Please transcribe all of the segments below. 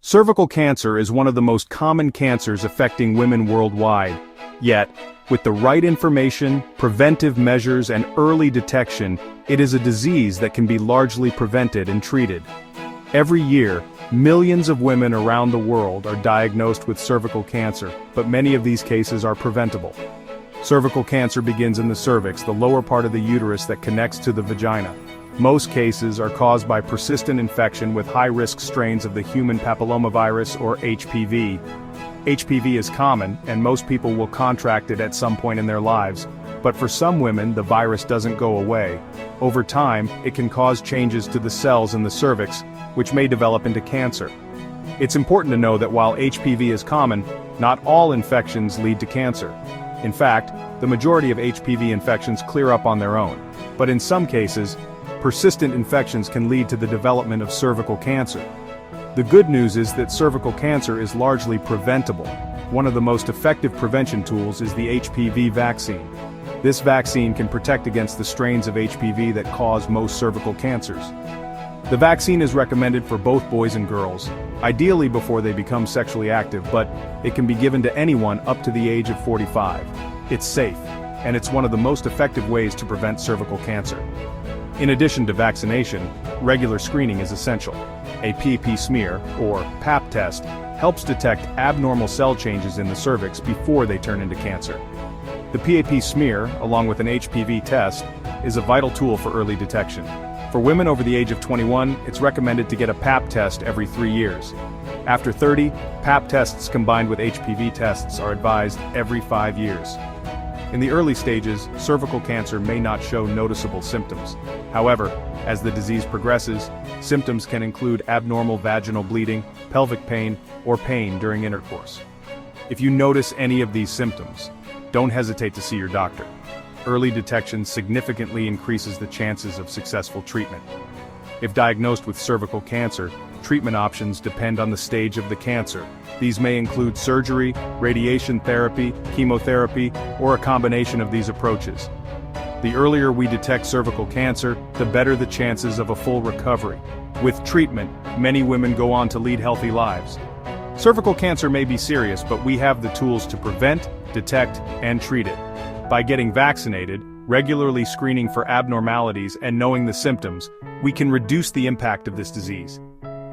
Cervical cancer is one of the most common cancers affecting women worldwide. Yet, with the right information, preventive measures, and early detection, it is a disease that can be largely prevented and treated. Every year, millions of women around the world are diagnosed with cervical cancer, but many of these cases are preventable. Cervical cancer begins in the cervix, the lower part of the uterus that connects to the vagina. Most cases are caused by persistent infection with high-risk strains of the human papillomavirus or HPV. HPV is common, and most people will contract it at some point in their lives, but for some women the virus doesn't go away. Over time, it can cause changes to the cells in the cervix, which may develop into cancer. It's important to know that while HPV is common, not all infections lead to cancer. In fact, the majority of HPV infections clear up on their own, but in some cases, persistent infections can lead to the development of cervical cancer. The good news is that cervical cancer is largely preventable. One of the most effective prevention tools is the HPV vaccine. This vaccine can protect against the strains of HPV that cause most cervical cancers. The vaccine is recommended for both boys and girls, ideally before they become sexually active, but it can be given to anyone up to the age of 45. It's safe, and it's one of the most effective ways to prevent cervical cancer. In addition to vaccination, regular screening is essential. A PAP smear, or PAP test, helps detect abnormal cell changes in the cervix before they turn into cancer. The PAP smear, along with an HPV test, is a vital tool for early detection. For women over the age of 21, it's recommended to get a PAP test every 3 years. After 30, PAP tests combined with HPV tests are advised every 5 years. In the early stages, cervical cancer may not show noticeable symptoms. However, as the disease progresses, symptoms can include abnormal vaginal bleeding, pelvic pain, or pain during intercourse. If you notice any of these symptoms, don't hesitate to see your doctor. Early detection significantly increases the chances of successful treatment. If diagnosed with cervical cancer, treatment options depend on the stage of the cancer. These may include surgery, radiation therapy, chemotherapy, or a combination of these approaches. The earlier we detect cervical cancer, the better the chances of a full recovery. With treatment, many women go on to lead healthy lives. Cervical cancer may be serious, but we have the tools to prevent, detect, and treat it. By getting vaccinated, regularly screening for abnormalities, and knowing the symptoms, we can reduce the impact of this disease.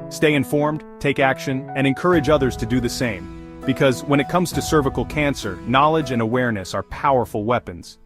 Stay informed, take action, and encourage others to do the same. Because when it comes to cervical cancer, knowledge and awareness are powerful weapons.